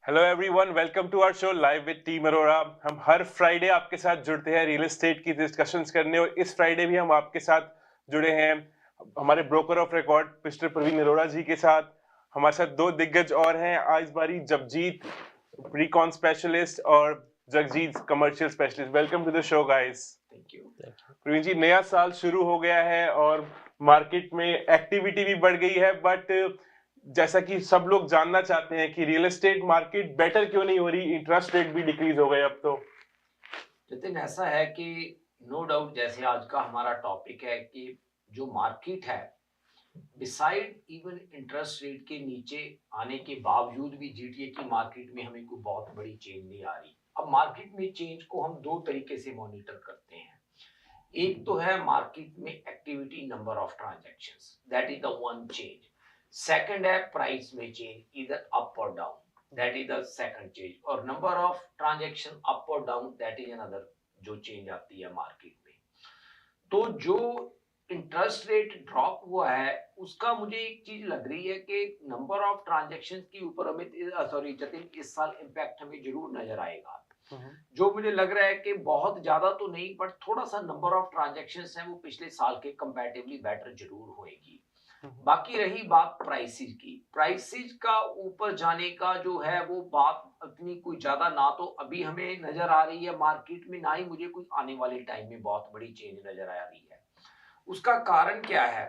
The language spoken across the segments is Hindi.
Hello everyone, welcome to our show live with team Arora. हम हर फ्राइडे आपके साथ जुड़ते हैं रियल एस्टेट की डिस्कशंस करने, और इस फ्राइडे भी हम आपके साथ जुड़े हैं हमारे broker of record mister Praveen Arora ji के साथ। हमारे साथ दो दिग्गज और हैं आज बारी, जगजीत प्रीकॉन स्पेशलिस्ट और Jagjit commercial specialist. Welcome to the show guys. Thank you. Praveen ji, नया साल शुरू हो गया है और मार्केट में एक्टिविटी भी बढ़ गई है, बट जैसा कि सब लोग जानना चाहते हैं कि रियल एस्टेट मार्केट बेटर क्यों नहीं हो रही, इंटरेस्ट रेट भी डिक्रीज हो गए अब तो। नितिन, ऐसा है कि नो डाउट जैसे आज का हमारा टॉपिक है कि जो मार्केट है, डिसाइड इवन इंटरेस्ट रेट के नीचे आने के बावजूद भी जीटीए की मार्केट में हमें कोई बहुत बड़ी चेंज नहीं आ रही। अब मार्केट में चेंज को हम दो तरीके से मॉनिटर करते हैं। एक तो है मार्केट में activity, number of transactions, that is the one change. Second है प्राइस में चेंज, इधर अप और down, that is the second change. और नंबर ऑफ ट्रांजैक्शन अप और डाउन, दैट इज अनदर जो चेंज आती है मार्केट में। तो जो इंटरेस्ट रेट ड्रॉप हुआ है उसका मुझे एक चीज लग रही है कि नंबर ऑफ ट्रांजैक्शन के ऊपर हमें सॉरी जतिन, इस साल इम्पैक्ट हमें जरूर नजर आएगा। जो मुझे लग रहा है कि बहुत ज्यादा तो नहीं, बट थोड़ा सा नंबर ऑफ ट्रांजैक्शन है वो पिछले साल के कंपैरेटिवली बेटर जरूर होएगी। बाकी रही बात प्राइसेस की, प्राइसेस का ऊपर जाने का जो है वो बात इतनी कोई ज्यादा ना तो अभी हमें नजर आ रही है मार्केट में, ना ही मुझे कोई आने वाले टाइम में बहुत बड़ी चेंज नजर आ रही है। उसका कारण क्या है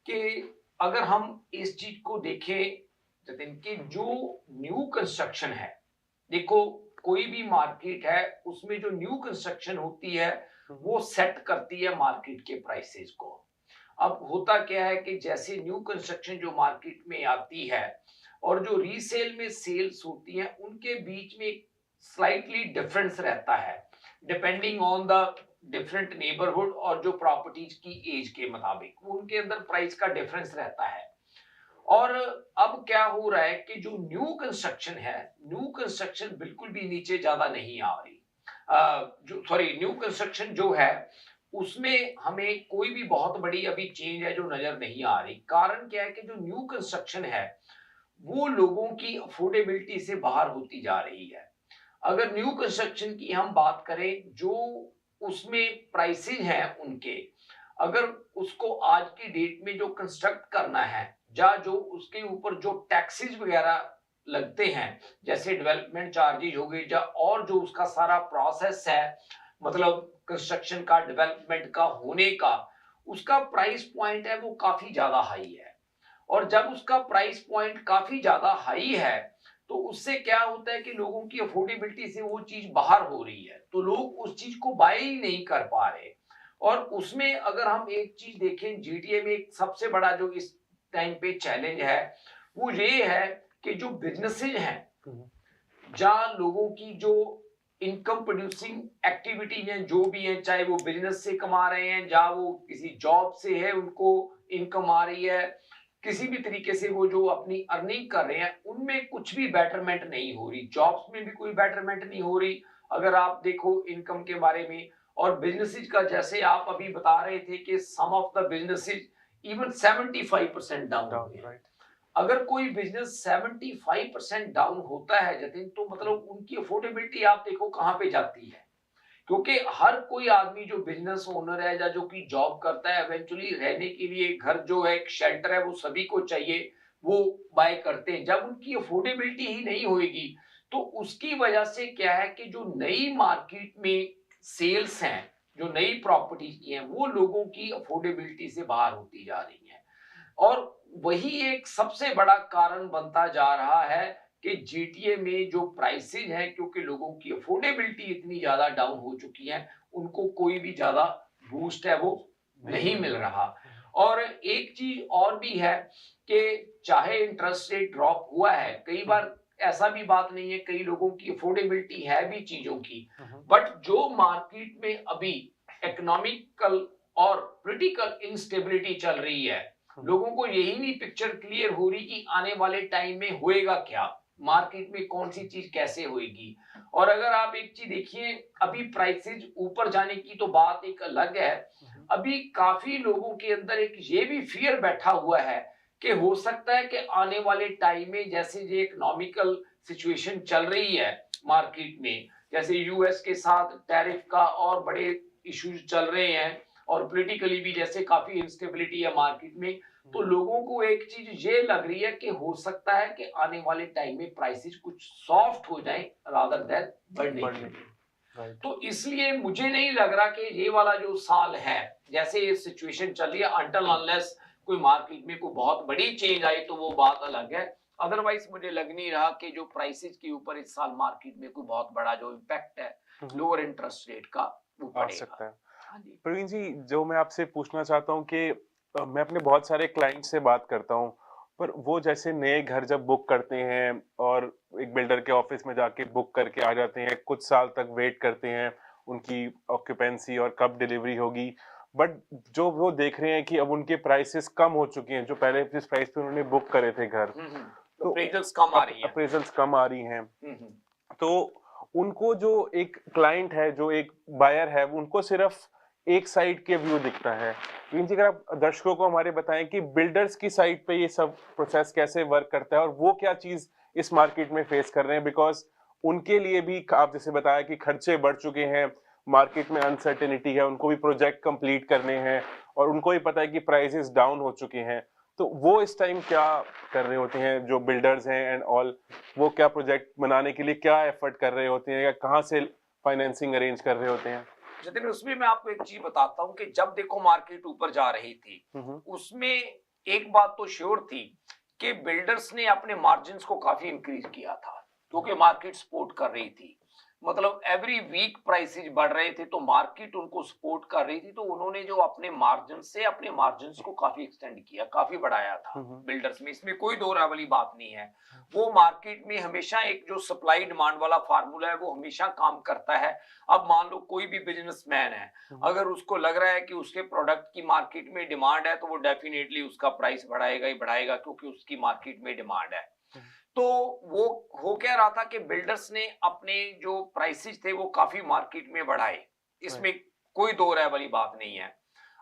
कि अगर हम इस चीज को देखें जतिन, कि जो न्यू कंस्ट्रक्शन है, देखो कोई भी मार्केट है उसमें जो न्यू कंस्ट्रक्शन होती है वो सेट करती है मार्केट के प्राइसेस को। अब होता क्या है कि जैसे न्यू कंस्ट्रक्शन जो मार्केट में आती है और जो रीसेल में सेल्स होती है उनके बीच में स्लाइटली डिफरेंस रहता है, depending on the different neighbourhood और जो प्रॉपर्टीज की एज के मुताबिक उनके अंदर प्राइस का डिफरेंस रहता है। और अब क्या हो रहा है कि जो न्यू कंस्ट्रक्शन है, न्यू कंस्ट्रक्शन बिल्कुल भी नीचे ज्यादा नहीं आ रही। जो सॉरी न्यू कंस्ट्रक्शन जो है उसमें हमें कोई भी बहुत बड़ी अभी चेंज है जो नजर नहीं आ रही। कारण क्या है कि जो न्यू कंस्ट्रक्शन है वो लोगों की अफोर्डेबिलिटी से बाहर होती जा रही है। अगर न्यू कंस्ट्रक्शन की हम बात करें, जो उसमें प्राइसेज हैं उनके, अगर उसको आज की डेट में जो कंस्ट्रक्ट करना है या जो उसके ऊपर जो टैक्सेस वगैरह लगते हैं, जैसे डेवलपमेंट चार्जेज हो गए या और जो उसका सारा प्रोसेस है, मतलब कंस्ट्रक्शन का, डेवलपमेंट का होने का, उसका प्राइस पॉइंट है वो काफी ज्यादा हाई है। और जब उसका प्राइस पॉइंट काफी ज्यादा हाई है तो उससे क्या होता है कि लोगों की अफोर्डेबिलिटी से वो चीज बाहर हो रही है, तो लोग उस चीज को बाय ही नहीं कर पा रहे। और उसमें अगर हम एक चीज देखें, जीटीए में एक सबसे बड़ा जो इस टाइम पे चैलेंज है वो ये है कि जो बिजनेसेस हैं, जहां लोगों की जो इनकम प्रोड्यूसिंग एक्टिविटी है जो भी है, चाहे वो बिजनेस से कमा रहे हैं, जहां वो किसी जॉब से है उनको इनकम आ रही है, किसी भी तरीके से वो जो अपनी अर्निंग कर रहे हैं, उनमें कुछ भी बेटरमेंट नहीं हो रही, जॉब्स में भी कोई बेटरमेंट नहीं हो रही अगर आप देखो इनकम के बारे में। और बिजनेसेस का जैसे आप अभी बता रहे थे कि some of the businesses even 75% down हो गए। अगर कोई बिजनेस 75% डाउन होता है जतिन, तो मतलब उनकी अफोर्डेबिलिटी आप देखो कहां पे जाती है। क्योंकि हर कोई आदमी जो बिजनेस ओनर है या जो कि जॉब करता है, इवेंचुअली रहने के लिए घर जो है, एक शेल्टर है, वो सभी को चाहिए, वो बाय करते हैं। जब उनकी अफोर्डेबिलिटी ही नहीं होगी तो उसकी वजह से क्या है कि जो नई मार्केट में सेल्स हैं, जो नई प्रॉपर्टीज की हैं, वो लोगों की अफोर्डेबिलिटी से बाहर होती जा रही है। और वही एक सबसे बड़ा कारण बनता जा रहा है कि जीटीए में जो प्राइसेज हैं, क्योंकि लोगों की अफोर्डेबिलिटी इतनी ज्यादा डाउन हो चुकी है, उनको कोई भी ज्यादा बूस्ट है वो नहीं मिल रहा। और एक चीज और भी है कि चाहे इंटरेस्ट रेट ड्रॉप हुआ है, कई बार ऐसा भी बात नहीं है, कई लोगों की अफोर्डेबिलिटी है भी चीजों की, बट जो मार्केट में अभी इकोनॉमिकल और पॉलिटिकल इंस्टेबिलिटी चल रही है, लोगों को यही नहीं पिक्चर क्लियर हो रही कि आने वाले टाइम में होएगा क्या, मार्केट में कौन सी चीज कैसे होएगी। और अगर आप एक चीज देखिए, अभी प्राइसेस ऊपर जाने की तो बात एक अलग है, अभी काफी लोगों के अंदर एक ये भी फियर बैठा हुआ है कि हो सकता है कि आने वाले टाइम में जैसे ये इकोनॉमिकल सिचुएशन चल रही है मार्केट में, जैसे यूएस के साथ टैरिफ का और बड़े इश्यूज चल रहे हैं और पॉलिटिकली भी जैसे काफी इंस्टेबिलिटी है मार्केट में, तो लोगों को एक चीज ये लग रही है कि हो सकता है कि आने वाले टाइम में प्राइसेस कुछ सॉफ्ट हो जाएं रादर देन बढ़ने की। तो इसलिए मुझे नहीं लग रहा कि ये वाला जो साल है, जैसे ये सिचुएशन चल रही है, अनटिल अनलेस कोई मार्केट में कोई बहुत बड़ी चेंज आई तो वो बात अलग है। अदरवाइज मुझे लग नहीं रहा कि जो प्राइसेस के ऊपर इस साल मार्केट में कोई बहुत बड़ा जो इम्पैक्ट है लोअर इंटरेस्ट रेट का वो आ पड़ेगा। सकता है। हाँ जी। प्रवीण जी, जो मैं आपसे पूछना चाहता हूँ कि मैं अपने बहुत सारे क्लाइंट से बात करता हूँ, पर वो जैसे नए घर जब बुक करते हैं और एक बिल्डर के ऑफिस में जाके बुक करके आ जाते हैं, कुछ साल तक वेट करते हैं उनकी ऑक्यूपेंसी और कब डिलीवरी होगी, बट जो वो देख रहे हैं कि अब उनके प्राइसेस कम हो चुके हैं, जो पहले जिस प्राइस पे उन्होंने बुक करे थे घर, तो अप्रेजल्स कम आ रही है। अप्रेजल्स कम आ रही हैं, तो उनको जो एक क्लाइंट है, जो एक बायर है, उनको सिर्फ एक साइड के व्यू दिखता है। प्रवीण जी, अगर आप दर्शकों को हमारे बताएं कि बिल्डर्स की साइड पे ये सब प्रोसेस कैसे वर्क करता है और वो क्या चीज इस मार्केट में फेस कर रहे हैं, बिकॉज उनके लिए भी आप जैसे बताया कि खर्चे बढ़ चुके हैं, मार्केट में अनसर्टेनिटी है, उनको भी प्रोजेक्ट कंप्लीट करने हैं और उनको भी पता है कि प्राइसेस डाउन हो चुके हैं, तो वो इस टाइम क्या कर रहे होते हैं, जो बिल्डर्स हैं एंड ऑल, वो क्या प्रोजेक्ट बनाने के लिए क्या एफर्ट कर रहे होते हैं या कहाँ से फाइनेंसिंग अरेंज कर रहे होते हैं? जतिन, उसमें मैं आपको एक चीज बताता हूँ कि जब देखो मार्केट ऊपर जा रही थी, उसमें एक बात तो श्योर थी कि बिल्डर्स ने अपने मार्जिन्स को काफी इंक्रीज किया था, क्योंकि मार्केट सपोर्ट कर रही थी। मतलब एवरी वीक प्राइसेस बढ़ रहे थे तो मार्केट उनको सपोर्ट कर रही थी, तो उन्होंने जो अपने मार्जिन से अपने मार्जिन्स को काफी एक्सटेंड किया, काफी बढ़ाया था बिल्डर्स में, इसमें कोई दो राय वाली बात नहीं है। वो मार्केट में हमेशा एक जो सप्लाई डिमांड वाला फार्मूला है वो हमेशा काम करता है। अब मान लो कोई भी बिजनेसमैन है, अगर उसको लग रहा है कि उसके प्रोडक्ट की मार्केट में डिमांड है तो वो डेफिनेटली उसका प्राइस बढ़ाएगा ही बढ़ाएगा, क्योंकि उसकी मार्केट में डिमांड है। तो वो हो क्या रहा था कि बिल्डर्स ने अपने जो प्राइसेस थे वो काफी मार्केट में बढ़ाए, इसमें कोई दो राय वाली बात नहीं है।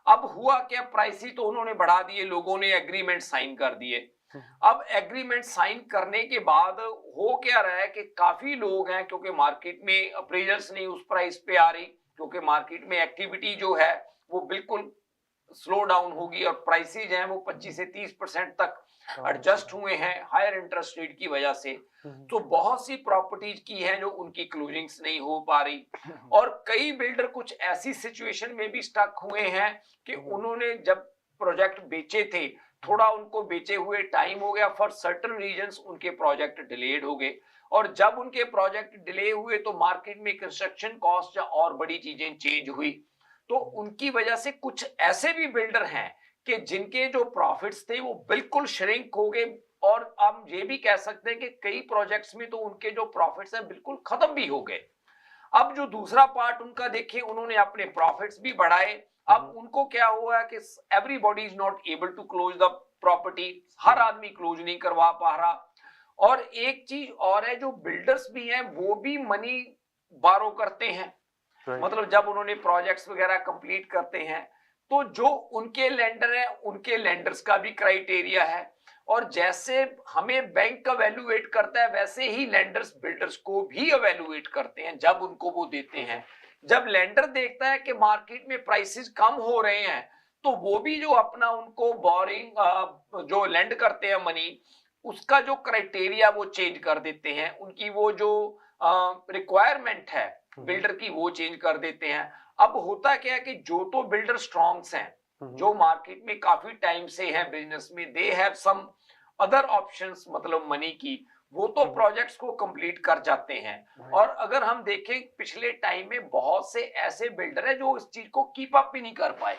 अब हुआ क्या, प्राइसेस तो उन्होंने बढ़ा दिए, लोगों ने एग्रीमेंट साइन कर दिए। अब एग्रीमेंट साइन करने के बाद हो क्या रहा है कि काफी लोग हैं, क्योंकि मार्केट में अप्रेजल्स नहीं उस प्राइस पे आ रही, क्योंकि मार्केट में एक्टिविटी जो है वो बिल्कुल स्लो डाउन होगी और प्राइसेज हैं वो 25 से 30% तक एडजस्ट हुए हैं हायर इंटरेस्ट रेट की वजह से। तो बहुत सी प्रॉपर्टीज की हैं जो उनकी क्लोजिंग्स नहीं हो पा रही, और कई बिल्डर कुछ ऐसी सिचुएशन में भी स्टक हुए हैं कि उन्होंने जब प्रोजेक्ट बेचे थे, थोड़ा उनको बेचे हुए टाइम हो गया, फॉर सर्टेन रीजंस उनके प्रोजेक्ट डिलेड हो गए, और जब उनके प्रोजेक्ट डिले हुए तो मार्केट में कंस्ट्रक्शन कॉस्ट या और बड़ी चीजें चेंज हुई, तो उनकी वजह से कुछ ऐसे भी बिल्डर हैं कि जिनके जो प्रॉफिट्स थे वो बिल्कुल श्रिंक हो गए, और हम ये भी कह सकते हैं कि कई प्रोजेक्ट्स में तो उनके जो प्रॉफिट्स हैं बिल्कुल खत्म भी हो गए। अब जो दूसरा पार्ट उनका देखिए, उन्होंने अपने प्रॉफिट्स भी बढ़ाए, अब उनको क्या हुआ कि everybody is not able to close the property, हर आदमी क्लोज नहीं करवा पा रहा। और एक चीज और है, जो बिल्डर्स भी हैं वो भी मनी बारो करते हैं, मतलब जब उन्होंने प्रोजेक्ट्स वगैरह कंप्लीट करते हैं तो जो उनके लेंडर है उनके लेंडर्स का भी क्राइटेरिया है, और जैसे हमें बैंक एवेल्युएट करता है वैसे ही लेंडर्स बिल्डर्स को भी एवेल्युएट करते हैं जब उनको वो देते हैं। जब लेंडर देखता है कि मार्केट में प्राइसेस कम हो रहे हैं तो वो भी जो अपना उनको बोरिंग जो लेंड करते हैं मनी, उसका जो क्राइटेरिया वो चेंज कर देते हैं, उनकी वो जो रिक्वायरमेंट है बिल्डर की वो चेंज कर देते हैं। अब होता क्या है कि जो तो बिल्डर स्ट्रॉन्ग्स हैं, जो मार्केट में काफी टाइम से हैं बिजनेस में, they have some other options, मतलब मनी की, वो तो प्रोजेक्ट्स को कंप्लीट कर जाते हैं। और अगर हम देखें पिछले टाइम में बहुत से ऐसे बिल्डर हैं जो इस चीज को कीप अप भी नहीं कर पाए।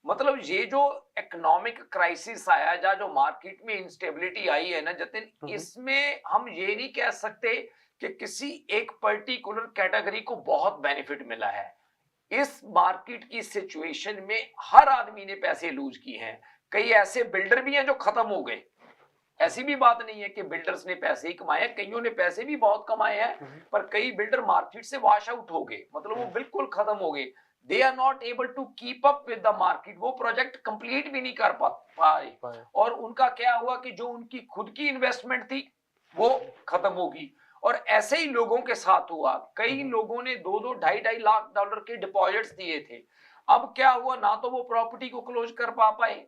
मतलब ये जो इकोनॉमिक क्राइसिस आया या जो मार्केट में इंस्टेबिलिटी आई है ना जतिन, इसमें हम ये नहीं कह सकते कि किसी एक पर्टिकुलर कैटेगरी को बहुत बेनिफिट मिला है। इस मार्केट की सिचुएशन में हर आदमी ने पैसे लूज किए हैं, कई ऐसे बिल्डर भी हैं जो खत्म हो गए। ऐसी भी बात नहीं है कि बिल्डर्स ने पैसे ही कमाए, कईयों ने पैसे भी बहुत कमाए हैं, पर कई बिल्डर मार्केट से वॉश आउट हो गए, मतलब वो बिल्कुल खत्म हो गए। They are not able to keep up with the market, वो प्रोजेक्ट कंप्लीट भी नहीं कर पाए। और उनका क्या हुआ कि जो उनकी खुद की इन्वेस्टमेंट थी वो खत्म होगी। और ऐसे ही लोगों के साथ हुआ, कई लोगों ने 2-2 ढाई-ढाई लाख डॉलर के डिपॉजिट्स दिए थे। अब क्या हुआ, ना तो वो प्रॉपर्टी को क्लोज कर पाए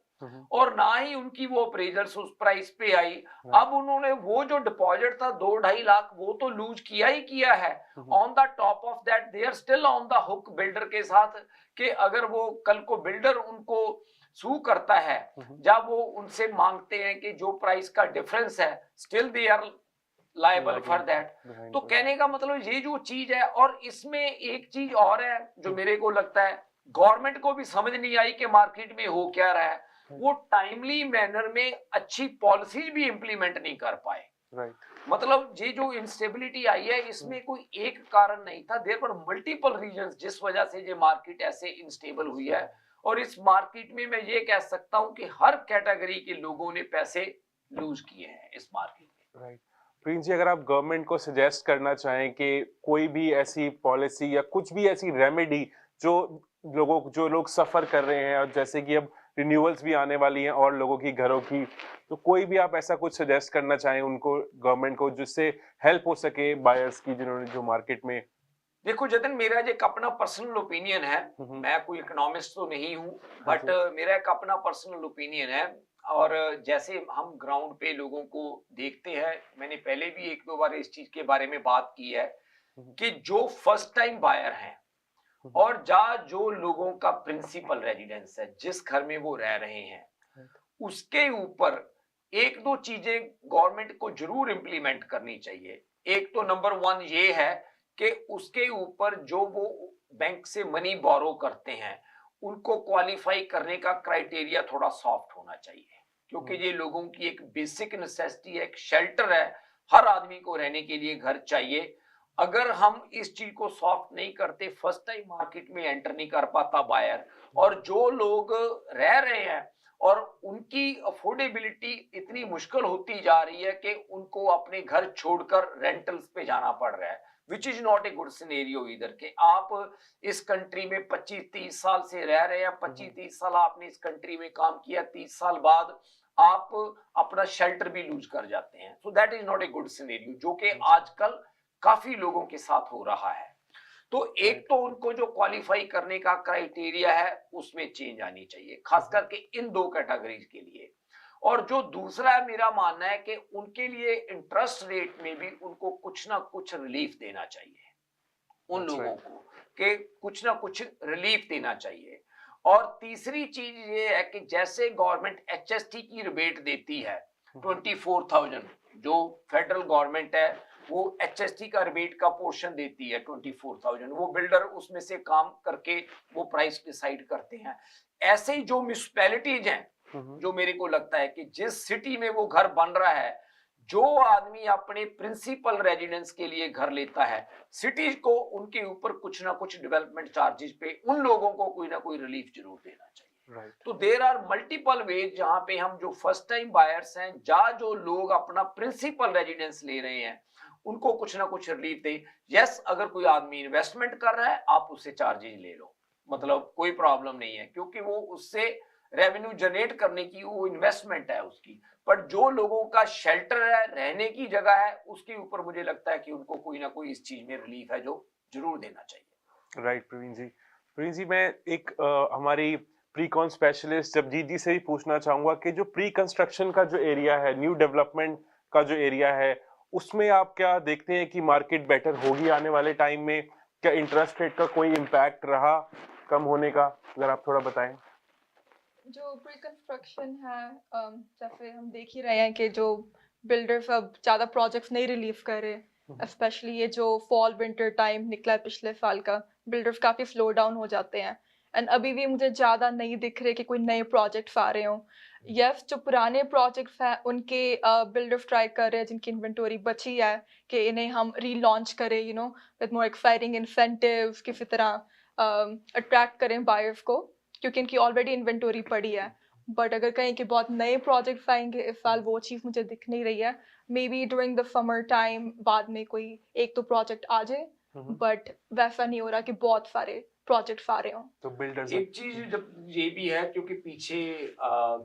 और ना ही उनकी वो अप्रेजल्स उस प्राइस पे आई। अब उन्होंने वो जो डिपॉजिट था 2-2.5 लाख, वो तो लूज किया ही किया है। On the top of that they are still on the hook builder के साथ, कि अगर वो कल को बिल्डर उनको सू करता है, जब वो उनसे मांगते हैं कि जो प्राइस का डिफरेंस है, still they are liable for that. तो कहने का मतलब ये जो चीज है, और इसमें एक चीज और है जो मेरे को लगता है गवर्नमेंट को भी समझ नहीं आई कि मार्केट में हो क्या रहा है, वो टाइमली मैनर में अच्छी पॉलिसीज भी इंप्लीमेंट नहीं कर पाए। मतलब ये जो इंस्टेबिलिटी आई है, इसमें कोई एक कारण नहीं था, देयर वर मल्टीपल रीजंस जिस वजह से ये मार्केट ऐसे इंस्टेबल हुई है। और इस मार्केट में मैं ये कह सकता हूं कि हर कैटेगरी के लोगों ने पैसे लूज किए हैं इस मार्केट में। राइट। प्रिंस जी, अगर आप गवर्नमेंट को सजेस्ट करना चाहें कि कोई भी ऐसी पॉलिसी या कुछ भी ऐसी रेमेडी जो लोग सफर कर रहे हैं, और जैसे कि अब रिन्यूअल्स भी आने वाली हैं और लोगों की घरों की, तो कोई भी आप ऐसा कुछ सजेस्ट करना चाहें उनको, गवर्नमेंट को, जिससे हेल्प हो सके बायर्स की, जिन्होंने जो मार्केट में। देखो जतिन, मेरा एक अपना पर्सनल ओपिनियन है, मैं कोई इकोनॉमिस्ट तो नहीं हूं, बट मेरा एक अपना पर्सनल ओपिनियन है। और जैसे हम ग्राउंड पे लोगों को देखते हैं, मैंने पहले भी 1-2 बार इस चीज के बारे में बात की है कि जो फर्स्ट टाइम बायर हैं और जो लोगों का प्रिंसिपल रेजिडेंस है, जिस घर में वो रह रहे हैं, उसके ऊपर 1-2 चीजें गवर्नमेंट को जरूर इंप्लीमेंट करनी चाहिए। एक तो नंबर 1 ये है कि उसके ऊपर जो वो बैंक से मनी बोरो करते हैं, उनको क्वालिफाई करने का क्राइटेरिया थोड़ा सॉफ्ट होना चाहिए, क्योंकि ये लोगों की एक बेसिक नेसेसिटी है, एक शेल्टर है, हर आदमी को रहने के लिए घर चाहिए। अगर हम इस चीज को सॉफ्ट नहीं करते, फर्स्ट टाइम मार्केट में एंटर नहीं कर पाता बायर, और जो लोग रह रहे हैं और उनकी अफोर्डेबिलिटी इतनी मुश्किल होती जा रही है कि उनको अपने घर छोड़कर रेंटल्स पे जाना पड़ रहा है, which is not a good scenario इधर के। आप इस कंट्री में 25-30 साल से रह रहे हैं, 25-30 साल आपने इस कंट्री में काम किया, 30 साल बाद आप अपना शेल्टर भी लूज कर जाते हैं। So that is not a good scenario, जो कि आजकल काफी लोगों के साथ हो रहा है। तो एक तो उनको जो क्वालिफाई करने का क्राइटेरिया है उसमें चेंज आनी चाहिए, खास करके इन 2 कैटेगरीज के लिए। और जो दूसरा है, मेरा मानना है कि उनके लिए इंटरेस्ट रेट में भी उनको कुछ ना कुछ रिलीफ देना चाहिए, उन लोगों को कि कुछ ना कुछ रिलीफ देना चाहिए। और तीसरी चीज ये है कि जैसे गवर्नमेंट एचएसटी की रिबेट देती है 24,000, जो फेडरल गवर्नमेंट है वो एचएसटी का रिबेट का पोर्शन देती है 24,000, वो बिल्डर उसमें से काम करके वो प्राइस डिसाइड करते हैं। ऐसे ही जो म्यूनिसिपैलिटीज हैं, जो मेरे को लगता है कि जिस सिटी में वो घर बन रहा है, जो आदमी अपने प्रिंसिपल रेजिडेंस के लिए घर लेता है, सिटीज को उनके ऊपर कुछ ना कुछ डेवलपमेंट चार्जेस पे उन लोगों को कोई ना कोई रिलीफ जरूर देना चाहिए। तो देर आर मल्टीपल वेज जहां पे हम जो फर्स्ट टाइम बायर्स हैं, जो लोग अपना प्रिंसिपल रेजिडेंस ले रहे हैं, उनको कुछ ना कुछ रिलीफ दे। यस, अगर कोई आदमी इन्वेस्टमेंट कर रहा है, आप उससे चार्जेस ले लो, मतलब कोई प्रॉब्लम नहीं है, क्योंकि वो उससे रेवेन्यू जनरेट करने की वो इन्वेस्टमेंट है उसकी। पर जो लोगों का शेल्टर है, रहने की जगह है, उसके ऊपर मुझे लगता है कि उनको कोई ना कोई इस चीज में रिलीफ है जो जरूर देना चाहिए। राइट प्रवीण जी, मैं एक हमारी प्री-कॉन स्पेशलिस्ट जगजीत जी से ही पूछना चाहूंगा कि जो प्री कंस्ट्रक्शन का जो एरिया है, न्यू डेवलपमेंट का जो एरिया है, उसमें आप क्या देखते हैं कि मार्केट बेटर होगी आने वाले टाइम में? क्या इंटरेस्ट रेट का कोई इम्पैक्ट रहा कम होने का? अगर आप थोड़ा बताएं। जो प्री कंस्ट्रक्शन है, जैसे हम देख ही रहे हैं कि जो बिल्डर्स अब ज़्यादा प्रोजेक्ट्स नहीं रिलीव कर रहे, स्पेशली ये जो फॉल विंटर टाइम निकला है पिछले साल का, बिल्डर्स काफ़ी स्लो डाउन हो जाते हैं। एंड अभी भी मुझे ज़्यादा नहीं दिख रहे कि कोई नए प्रोजेक्ट्स आ रहे हों। यस, जो पुराने प्रोजेक्ट्स हैं उनके बिल्डर्स ट्राई कर रहे हैं, जिनकी इन्वेंटोरी बची है, कि इन्हें हम रीलॉन्च करें, विद मोर एक्साइटिंग इंसेंटिव्स, किसी तरह अट्रैक्ट करें बायर्स को, क्योंकि इनकी ऑलरेडी इन्वेंटोरी पड़ी है। बट अगर कहीं के बहुत नए प्रोजेक्ट्स आएंगे इस साल, वो चीज़ मुझे दिख नहीं रही है। May be during the summer time बाद में कोई 1-2 प्रोजेक्ट आ जाए, बट वैसा नहीं हो रहा कि बहुत सारे प्रोजेक्ट्स आ रहे हों। तो बिल्डर्स एक चीज जब ये भी है, क्योंकि पीछे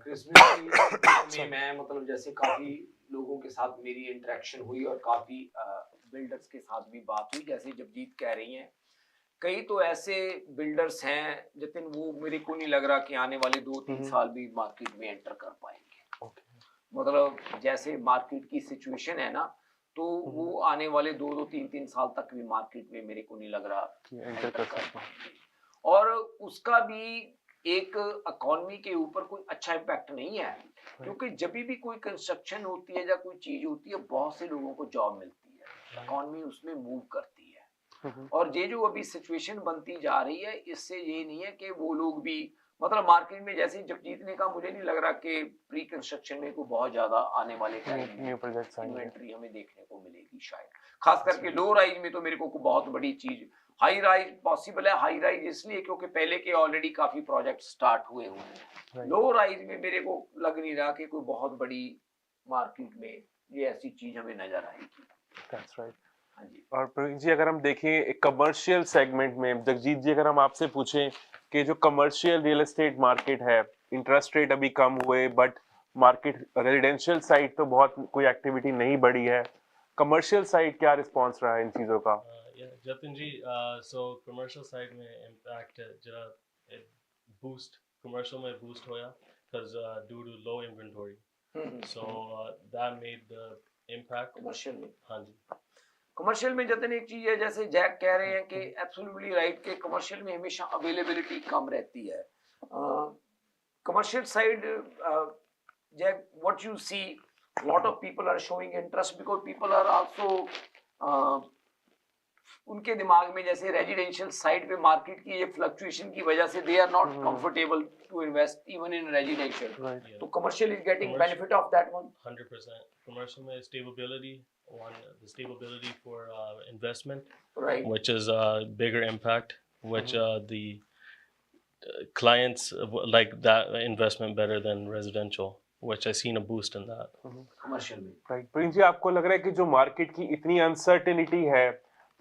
क्रिसमस में मैं मतलब जैसे काफी लोगों के साथ मेरी इंटरेक्शन हुई और काफ़ी बिल्डर्स के साथ भी बात हुई, जैसे जगजीत कह रही हैं, कई तो ऐसे बिल्डर्स हैं जितिन, वो मेरे को नहीं लग रहा कि आने वाले 2-3 साल भी मार्केट में एंटर कर पाएंगे। मतलब जैसे मार्केट की सिचुएशन है ना, तो वो आने वाले 2-3 साल तक भी मार्केट में मेरे को नहीं लग रहा एंटर कर पाएंगे। और उसका भी एक इकोनॉमी के ऊपर कोई अच्छा इम्पैक्ट नहीं है, क्योंकि जब भी कोई कंस्ट्रक्शन होती है या कोई चीज होती है, बहुत से लोगों को जॉब मिलती है, इकोनॉमी उसमें मूव करती है। और ये जो अभी सिचुएशन बनती जा रही है, इससे ये नहीं है कि वो लोग भी, मतलब मार्केट में जैसे जगजीत ने कहा, मुझे नहीं लग रहा कि प्री कंस्ट्रक्शन में कोई बहुत ज्यादा आने वाले टाइम में इन्वेंट्री हमें देखने को मिलेगी शायद, खास करके लो राइज में तो मेरे को बहुत बड़ी चीज, हाई राइज पॉसिबल है, हाई राइज इसलिए क्योंकि पहले के ऑलरेडी काफी प्रोजेक्ट स्टार्ट हुए हैं, लो राइज में मेरे को लग नहीं रहा कि कोई बहुत बड़ी मार्केट में ये ऐसी चीज हमें नजर आएगी। That's right. हाँ जी। और प्रवीण जी, अगर हम देखें कमर्शियल सेगमेंट में, जगजीत जी अगर हम आपसे पूछें कि जो कमर्शियल रियल एस्टेट मार्केट है, इंटरेस्ट रेट अभी कम हुए, बट मार्केट रेजिडेंशियल साइड तो बहुत कोई एक्टिविटी नहीं बढ़ी है, कमर्शियल साइड क्या रिस्पांस रहा है इन चीजों का? जतिन जी, सो कमर्शियल साइड में इम्पैक्ट जरा बूस्ट कमर्शियल में बूस्ट होया because due to low inventory, so that made the impact commercial में। हाँ जी, कमर्शियल में जतन एक चीज है, जैसे जैक कह रहे हैं कि एब्सोल्युटली राइट के कमर्शियल में हमेशा अवेलेबिलिटी कम रहती है। Commercial side Jack, what you see, lot of people are showing interest because people are also, उनके दिमाग में जैसे रेजिडेंशियल साइड पे मार्केट की ये फ्लक्चुएशन की वजह से they are not comfortable to invest even in residential, तो commercial is getting benefit of that one. 100% commercial में stability, the stability for investment, right, which is a bigger impact, which the clients like that investment better than residential, which I seen a boost in that. Commercial में। राइट। प्रवीण जी, आपको लग रहा है कि जो मार्केट की इतनी अनसर्टेनिटी है,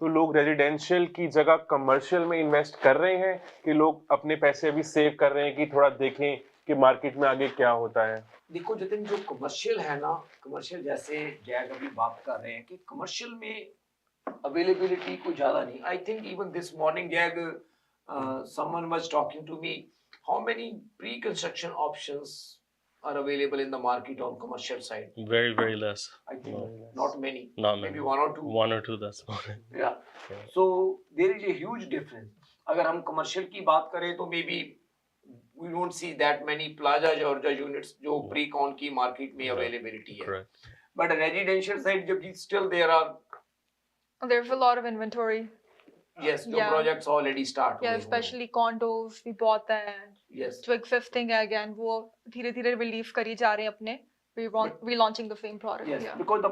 तो लोग रेजिडेंशियल की जगह कमर्शियल में इन्वेस्ट कर रहे हैं, कि लोग अपने पैसे अभी सेव कर रहे हैं कि थोड़ा देखें कि मार्केट में आगे क्या होता है? देखो जतिन, जो कमर्शियल है ना, कमर्शियल जैसे जैक अभी बात कर रहे हैं कि कमर्शियल में अवेलेबिलिटी को ज्यादा नहीं। I think even this morning Jack someone was talking to me, how many pre construction options are available in the market on commercial side? Very less. I think not many. Not maybe many. one or two. That's about it. Yeah. So there is a huge difference. अगर हम commercial की बात करें तो maybe we don't see that many Plaza Georgia units जो pre-con की market में availability है. Correct. But residential side जब still There's a lot of inventory. Yes, जो projects already start हुए Yeah, हैं। especially condos भी बहुत हैं। Yes. जो existing है again, वो धीरे-धीरे release करी जा रहे हैं अपने relaunching the same product. Yes, Yeah. because the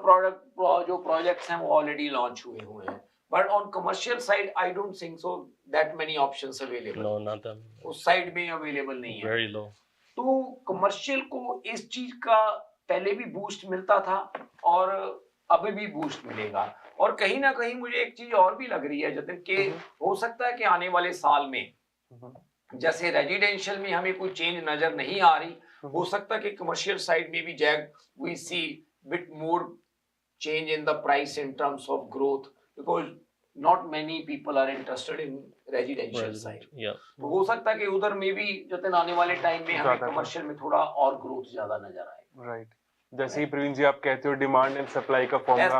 जो projects हैं वो already launch हुए हैं। But on commercial side, I don't think so that many options available. No, not that many. उस side में available नहीं है। Very low. तो commercial को इस चीज का पहले भी boost मिलता था और अभी भी boost मिलेगा। और कहीं ना कहीं मुझे एक चीज और भी लग रही है जतिन, कि हो सकता है कि आने वाले साल में जैसे रेजिडेंशियल में हमें कोई चेंज नजर नहीं आ रही, हो सकता है कि कमर्शियल साइड में भी Jack we see bit more change in the price in terms of growth, because not many people are interested in residential side. तो हो सकता है कि उधर में भी जतिन आने वाले टाइम में हमें कमर्शियल में थोड़ा और ग्रोथ ज्यादा नजर आए। राइट। जैसे ही प्रवीण जी आप कहते हो डिमांड एंड सप्लाई का फॉर्मूला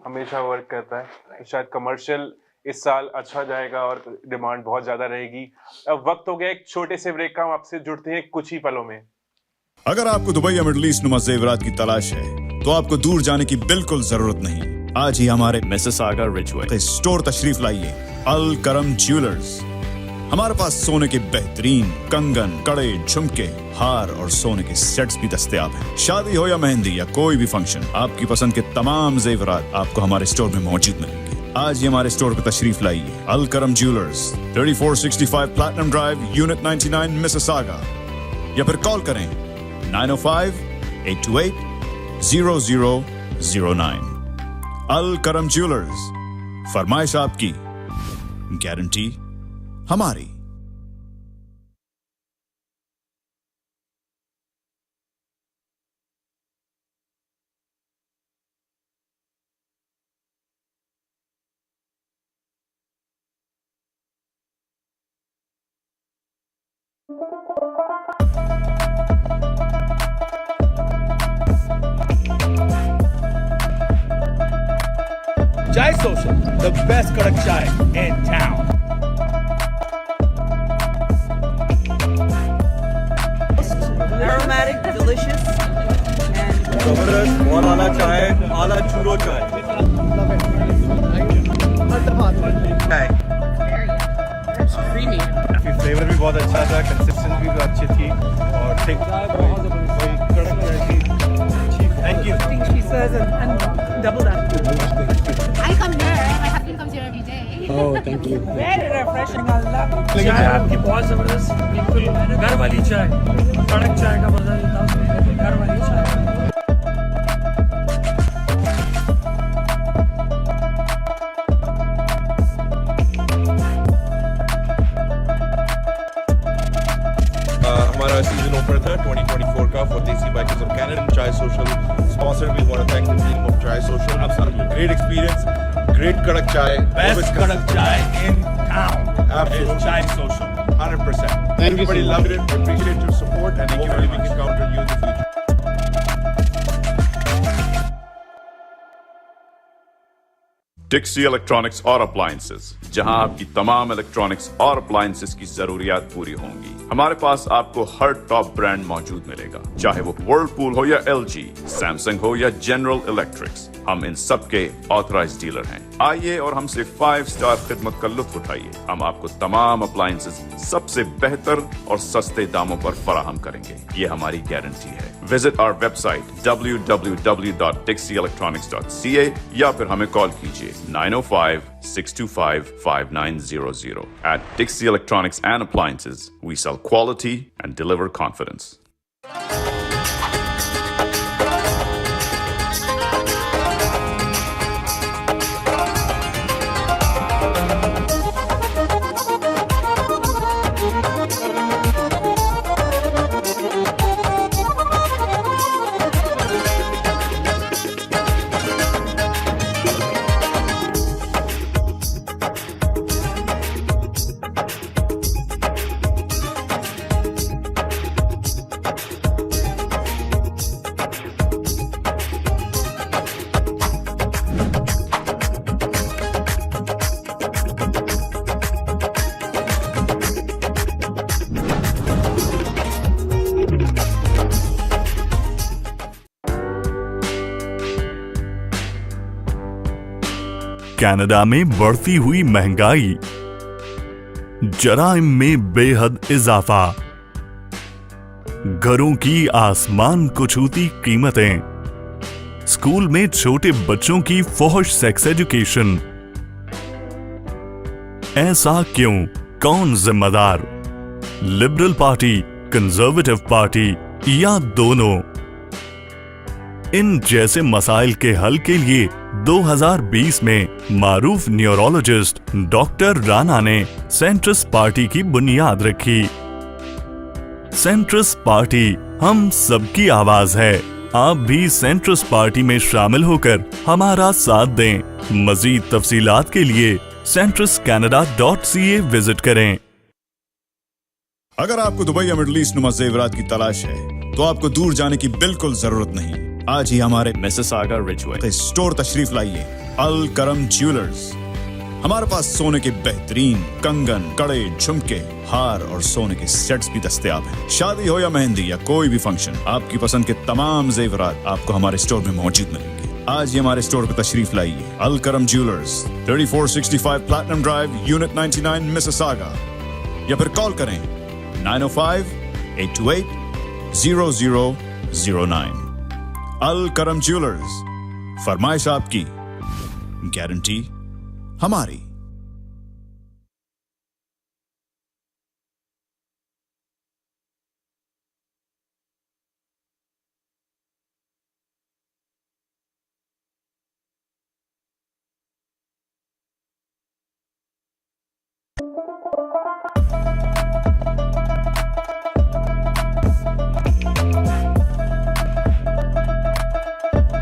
हमेशा वर्क करता है, तो शायद कमर्शियल इस साल अच्छा जाएगा और डिमांड बहुत ज्यादा रहेगी। अब वक्त हो गया एक छोटे से ब्रेक का, हम आपसे जुड़ते हैं कुछ ही पलों में। अगर आपको दुबई या मिडिल ईस्ट नुमा ज़ेवरात की तलाश है, तो आपको दूर जाने की बिल्कुल जरूरत नहीं। आज ही हमारे मिसिसागा रिजवे स्टोर तशरीफ लाइए, अल करम ज्वेलर्स। हमारे पास सोने के बेहतरीन कंगन, कड़े, झुमके, हार और सोने के सेट्स भी दस्तयाब हैं। शादी हो या मेहंदी या कोई भी फंक्शन, आपकी पसंद के तमाम जेवरात आपको हमारे स्टोर में मौजूद मिलेंगे। आज ही हमारे स्टोर पर तशरीफ लाइए, अल करम jewellers, 3465 platinum drive, unit 99, Mississauga, या फिर कॉल करें 905-828-0009। अल करम ज्वेलर्स, फरमाइश आपकी, गारंटी हमारी। Chai Social, the best kadak chai in town. Aromatic, delicious, and जबरदस्त बहुत आला चाय आला चूरो चाय creamy. फ्लेवर भी बहुत अच्छा था कंसिस्टेंसी भी अच्छी थी और थिक कोई कड़क चाय थी thank you She says and double that. I come here. My husband comes here every day. Very refreshing. I love it. चाय आपकी बहुत जबरदस्त बिल्कुल घर वाली चाय कड़क चाय का मजा लेता हूँ घर वाली चाय हमारा सीजन ओपनर था 2024 का for desi bikers of Canada and Chai Social sponsor we want to thank the team of Chai Social absolutely great experience great kadak chai best kadak chai in town Absolutely. Chai Social 100%. Everybody loved it. We appreciate your support and hopefully we can count on you in the future. Dixie electronics और अप्लायंसेस, जहां आपकी तमाम इलेक्ट्रॉनिक्स और अप्लायंसेस की जरूरियात पूरी होंगी। हमारे पास आपको हर टॉप ब्रांड मौजूद मिलेगा, चाहे वो वर्लपूल हो या LG, सैमसंग हो या जनरल इलेक्ट्रिक्स। हम इन सब के ऑथराइज्ड डीलर हैं। आइए और हमसे 5 स्टार खिदमत का लुत्फ उठाइए। हम आपको तमाम अप्लायंसेस सबसे बेहतर और सस्ते दामों पर फराहम करेंगे, ये हमारी गारंटी है। विजिट आवर वेबसाइट www.dixieelectronics.ca या फिर हमें कॉल कीजिए 905-625-5900. At Dixie Electronics and Appliances, we sell quality and deliver confidence. Canada में बढ़ती हुई महंगाई, जराइम में बेहद इजाफा, घरों की आसमान को छूती कीमतें, स्कूल में छोटे बच्चों की फौहश सेक्स एजुकेशन। ऐसा क्यों? कौन जिम्मेदार? लिबरल पार्टी, कंजर्वेटिव पार्टी या दोनों? इन जैसे मसाइल के हल के लिए 2020 में मारूफ न्यूरोलॉजिस्ट डॉक्टर राणा ने सेंट्रिस्ट पार्टी की बुनियाद रखी। सेंट्रिस्ट पार्टी हम सबकी आवाज है। आप भी सेंट्रिस्ट पार्टी में शामिल होकर हमारा साथ दें। मजीद तफसीलात के लिए centristcanada.ca विजिट करें। अगर आपको दुबई या मिडल ईस्ट नुमा जेवरात की तलाश है तो आपको दूर जाने की बिल्कुल जरूरत नहीं। आज ही हमारे मिसिसागा रिजवे स्टोर तशरीफ लाइए, अल करम ज्वेलर्स। हमारे पास सोने के बेहतरीन कंगन, कड़े, झुमके, हार और सोने के सेट्स भी दस्तयाब हैं। शादी हो या मेहंदी या कोई भी फंक्शन, आपकी पसंद के तमाम जेवरात आपको हमारे स्टोर में मौजूद मिलेंगे। आज ही हमारे स्टोर पर तशरीफ लाइए, अल करम jewellers, 3465 platinum drive, unit 99, Mississauga. या फिर कॉल करें 905-828-0009। अल करम ज्वेलर्स, फरमाइश आपकी, गारंटी हमारी।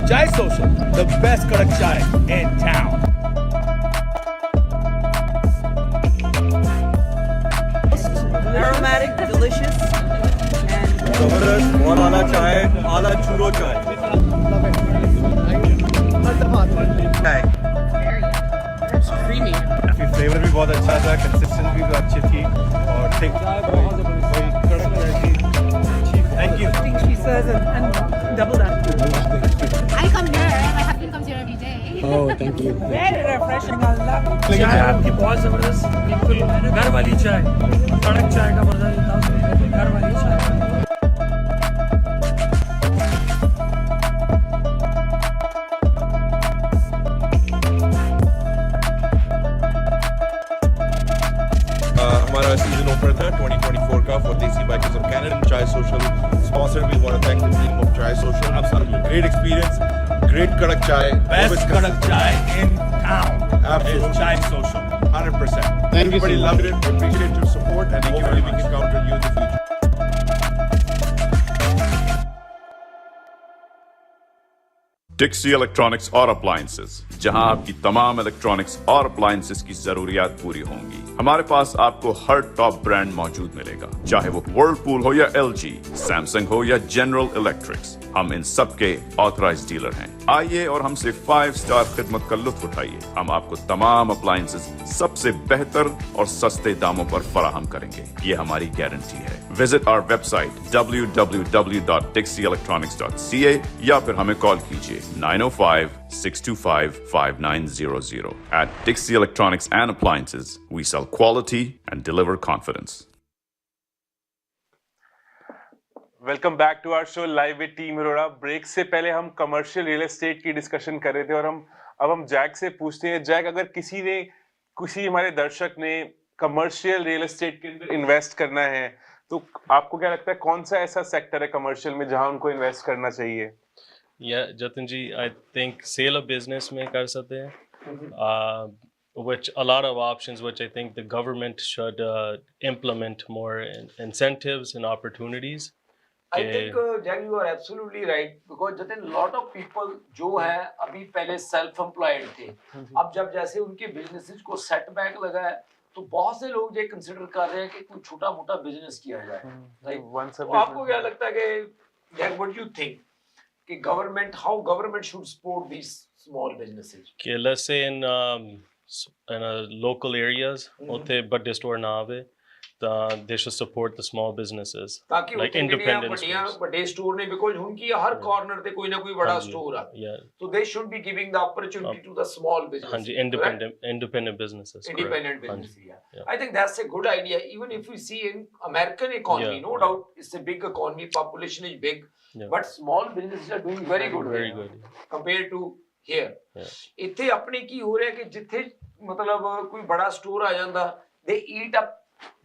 Chai Social, the best kadak chai in town. aromatic, delicious, and जबरदस्त बहुत आला चाय आला चूरो चाय it's creamy. फ्लेवर भी बहुत अच्छा था कंसिस्टेंसी भी अच्छी थी और थिक कोई कड़क नहीं थी thank you I think she says and double that. I come here. My husband comes here every day. Very refreshing. I love it. चाय आपकी बहुत जबरदस्त, बिल्कुल घर वाली चाय, कड़क चाय का मजा लेता हूँ, घर वाली चाय। हमारा सीजन ओपनर था 2024 का for desi bikers of Canada Chai Social sponsor we want to thank the team of Chai Social absolutely great experience great kadak chai best kadak chai in town Absolutely. Chai Social 100% everybody loved it appreciate your support and hopefully we can count on you in the future Dixie electronics और अप्लायंसेस, जहां आपकी तमाम इलेक्ट्रॉनिक्स और अप्लायंसेस की जरूरियात पूरी होंगी। हमारे पास आपको हर टॉप ब्रांड मौजूद मिलेगा, चाहे वो वर्लपूल हो या LG, सैमसंग हो या जनरल इलेक्ट्रिक्स, हम इन सब के ऑथराइज्ड डीलर हैं। आइए और हमसे 5 स्टार खिदमत का लुत्फ उठाइए। हम आपको तमाम अप्लायंसेस सबसे बेहतर और सस्ते दामों पर फराहम करेंगे, ये हमारी गारंटी है। विजिट आवर वेबसाइट www.dixieelectronics.ca या फिर हमें कॉल कीजिए 905-625-5900. At Dixie Electronics and Appliances, we sell quality and deliver confidence. Welcome back to our show live with team Arora. Break से पहले हम कमर्शियल रियल एस्टेट की डिस्कशन कर रहे थे और अब हम जैक से पूछते हैं, जैक अगर किसी हमारे दर्शक ने कमर्शियल रियल एस्टेट के अंदर इन्वेस्ट करना है तो आपको क्या लगता है कौन सा ऐसा सेक्टर है कमर्शियल में जहां उनको इन्वेस्ट करना चाहिए? Jatin ji, I think sale of business में कर सकते हैं, which a lot of options which I think the government should implement more incentives and opportunities. I think Jack, you are absolutely right because Jatin, lot of people जो है अभी पहले self employed थे, अब जैसे उनके businesses को setback लगा है तो बहुत से लोग ये कंसिडर कर रहे हैं कि कोई छोटा मोटा बिजनेस किया जाए, राइट? तो आपको क्या लगता है कि Jack, what do you think कि how government should support these small businesses? Okay, let's say in local areas, उथे बड़े स्टोर ना आवे, they should support the small businesses, like independent stores. बड़े स्टोर ने because उनकी हर कॉर्नर पे कोई ना कोई बड़ा स्टोर है, so they should be giving the opportunity to the small businesses. हाँ जी, independent businesses. Independent businesses, yeah. I think that's a good idea. Even if we see in American economy, no doubt it's a big economy, population is big, but small businesses are doing very good compared to here. इत्थे अपने की हो रहा है कि जिथे मतलब कोई बड़ा स्टोर आ जाता, they eat up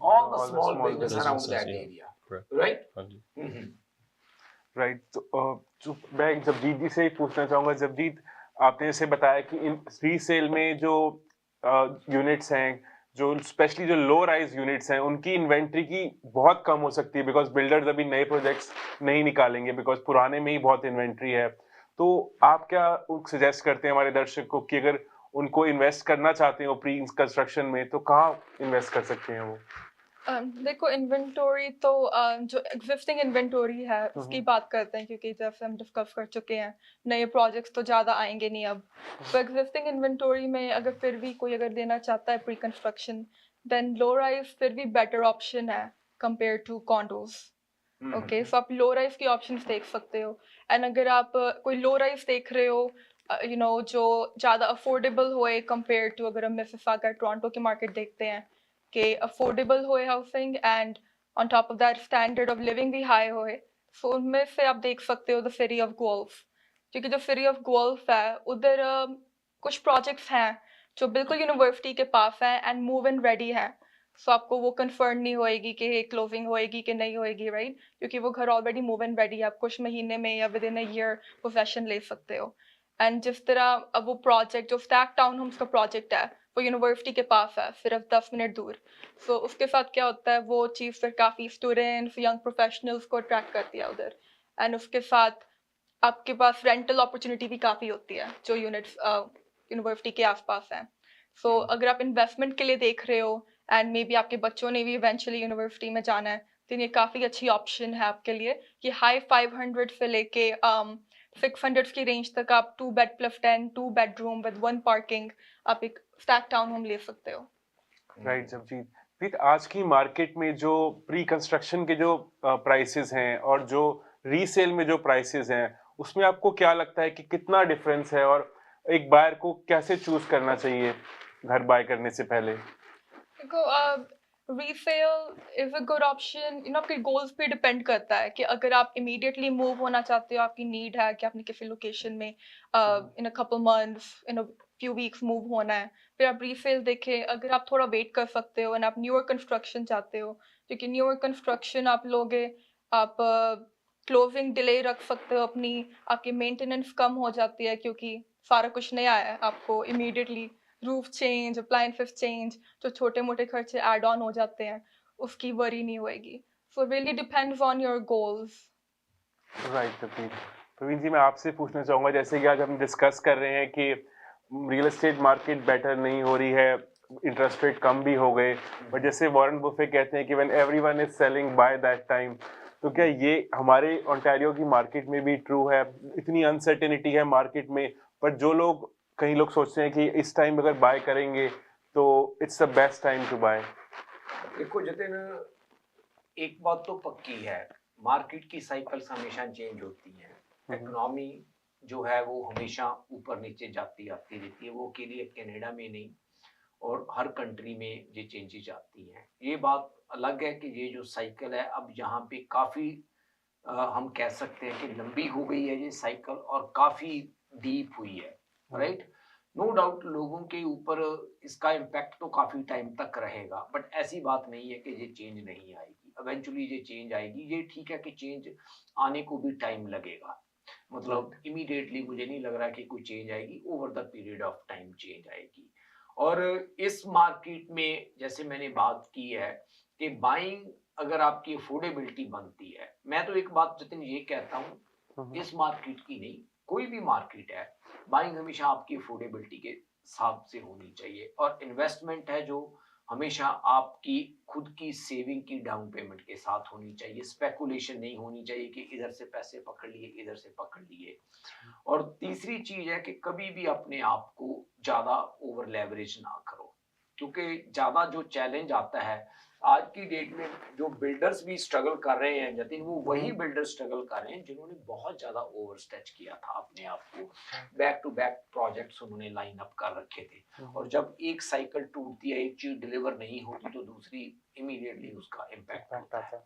all the small business around that area, right? Right. तो मैं जबजीत जी से ही पूछना चाहूंगा, जबजीत आपने जैसे बताया कि इन रीसेल में जो यूनिट्स हैं, जो स्पेशली जो लो राइज यूनिट्स हैं, उनकी इन्वेंट्री की बहुत कम हो सकती है बिकॉज बिल्डर्स अभी नए प्रोजेक्ट्स नहीं निकालेंगे बिकॉज पुराने में ही बहुत इन्वेंट्री है। तो आप क्या सजेस्ट करते हैं हमारे दर्शक को कि अगर उनको इन्वेस्ट करना चाहते हो प्री कंस्ट्रक्शन में तो कहाँ इन्वेस्ट कर सकते हैं वो? देखो, इन्वेंटोरी तो जो एग्जिस्टिंग इन्वेंटोरी है उसकी बात करते हैं, क्योंकि जैसे हम डिस्कस कर चुके हैं नए प्रोजेक्ट्स तो ज़्यादा आएंगे नहीं अब। तो एग्जिस्टिंग इन्वेंटोरी में अगर फिर भी कोई अगर देना चाहता है pre construction, then low rise फिर भी बेटर ऑप्शन है compare to condos. Okay, so आप लो राइज की ऑप्शंस देख सकते हो। एंड अगर आप कोई लो राइज देख रहे हो जो ज़्यादा अफोर्डेबल होए कंपेयर टू, अगर हम मिसिसागा टोरंटो की मार्केट देखते हैं कि अफोर्डेबल होए housing and on top of that standard of living भी हाई होए, सो उनमें से आप देख सकते हो द सिटी ऑफ गुएल्फ। क्योंकि जो सिटी ऑफ गुएल्फ है उधर कुछ प्रोजेक्ट्स हैं जो बिल्कुल यूनिवर्सिटी के पास हैं एंड मूव इन रेडी हैं, सो आपको वो कंफर्म नहीं होएगी कि क्लोजिंग होएगी कि नहीं होएगी, राइट? क्योंकि वो घर ऑलरेडी मूव इन रेडी है, आप कुछ महीने में या with in a year possession ले सकते हो। एंड जिस तरह अब वो प्रोजेक्ट जो स्टैक टाउन होम्स का प्रोजेक्ट है वो यूनिवर्सिटी के पास है, सिर्फ 10 मिनट दूर। सो उसके साथ क्या होता है, वो चीज़ फिर काफ़ी स्टूडेंट्स यंग प्रोफेशनल्स को अट्रैक्ट करती है उधर। एंड उसके साथ आपके पास रेंटल अपॉर्चुनिटी भी काफ़ी होती है जो यूनिट्स यूनिवर्सिटी के आसपास हैं। सो अगर आप इन्वेस्टमेंट के लिए देख रहे हो एंड मे बी आपके बच्चों ने भी इवेंचुअली यूनिवर्सिटी में जाना है, तो ये काफ़ी अच्छी ऑप्शन है आपके लिए कि हाई 500 से लेके 600 की रेंज तक आप 2 bed plus 10 2 bedroom with 1 parking आप एक स्टैक टाउन होम ले सकते हो। राइट जगजीत, प्रीत आज की मार्केट में जो प्री कंस्ट्रक्शन के जो प्राइसेस हैं और जो रीसेल में जो प्राइसेस हैं, उसमें आपको क्या लगता है कि कितना डिफरेंस है और एक बायर को कैसे चूज करना चाहिए घर बाय करने से पहले? देखो resale is a good option, आपके गोल्स पे डिपेंड करता है कि अगर आप इमीडिएटली मूव होना चाहते हो, आपकी नीड है कि आपने किसी लोकेशन में in a couple months in a few weeks move होना है, फिर आप रीसेल देखें। अगर आप थोड़ा वेट कर सकते हो एंड आप न्यूअर कंस्ट्रक्शन चाहते हो, क्योंकि न्यूअर कंस्ट्रक्शन आप लोगे, आप क्लोजिंग डिले रख सकते हो अपनी, आपकी मेंटेनेंस कम हो जाती है क्योंकि सारा कुछ नया है, आपको immediately roof change, appliances change, जो छोटे मोटे खर्चे ऐड ऑन हो जाते हैं, उसकी वरी नहीं होएगी। So really depends on your goals. Right Praveen ji, मैं आपसे पूछना चाहूंगा, जैसे कि आज हम डिस्कस कर रहे हैं कि रियल एस्टेट मार्केट बेटर नहीं हो रही है, इंटरेस्ट रेट कम भी हो गए, बट जैसे वॉरेन बुफे कहते हैं कि when everyone is selling by that time, तो क्या ये हमारे ओंटारियो की मार्केट में भी ट्रू है? इतनी अनसर्टेनिटी है मार्केट में, पर जो लोग कई लोग सोचते हैं कि इस टाइम अगर बाय करेंगे तो it's the best time to buy. देखो जतिन, एक बात तो पक्की है, मार्केट की साइकिल्स हमेशा चेंज होती हैं। इकोनॉमी जो है वो हमेशा ऊपर नीचे जाती आती रहती है, वो के लिए कनाडा में नहीं और हर कंट्री में ये चेंजेस आती हैं। ये बात अलग है कि ये जो साइकिल है अब यहाँ पे काफ़ी हम कह सकते हैं कि लंबी हो गई है ये साइकिल और काफ़ी डीप हुई है, राइट। नो डाउट लोगों के ऊपर इसका इम्पैक्ट तो काफ़ी टाइम तक रहेगा, बट ऐसी बात नहीं है कि ये चेंज नहीं आएगी। इवेंचुअली ये चेंज आएगी। ये ठीक है कि चेंज आने को भी टाइम लगेगा, मतलब इमीडिएटली मुझे नहीं लग रहा कि कोई चेंज आएगी, over the period of time change आएगी। और इस मार्केट में जैसे मैंने बात की है कि बाइंग अगर आपकी अफोर्डेबिलिटी बनती है, मैं तो एक बात जतिन ये कहता हूँ, इस मार्केट की नहीं, कोई भी मार्केट है, बाइंग हमेशा आपकी अफोर्डेबिलिटी के हिसाब से होनी चाहिए। और इन्वेस्टमेंट है जो हमेशा आपकी खुद की सेविंग की डाउन पेमेंट के साथ होनी चाहिए। स्पेकुलेशन नहीं होनी चाहिए कि इधर से पैसे पकड़ लिए इधर से पकड़ लिए। और तीसरी चीज है कि कभी भी अपने आप को ज्यादा ओवर लेवरेज ना करो, क्योंकि ज्यादा जो चैलेंज आता है आज की डेट में, जो बिल्डर्स भी स्ट्रगल कर रहे हैं जतिन, वो वही बिल्डर स्ट्रगल कर रहे हैं जिन्होंने बहुत ज्यादा ओवर स्ट्रेच किया था अपने आप को, बैक टू बैक प्रोजेक्ट्स उन्होंने लाइन अप कर रखे थे, और जब एक साइकिल टूटती है, एक चीज डिलीवर नहीं होती, तो दूसरी इमीडिएटली उसका इम्पैक्ट होता है।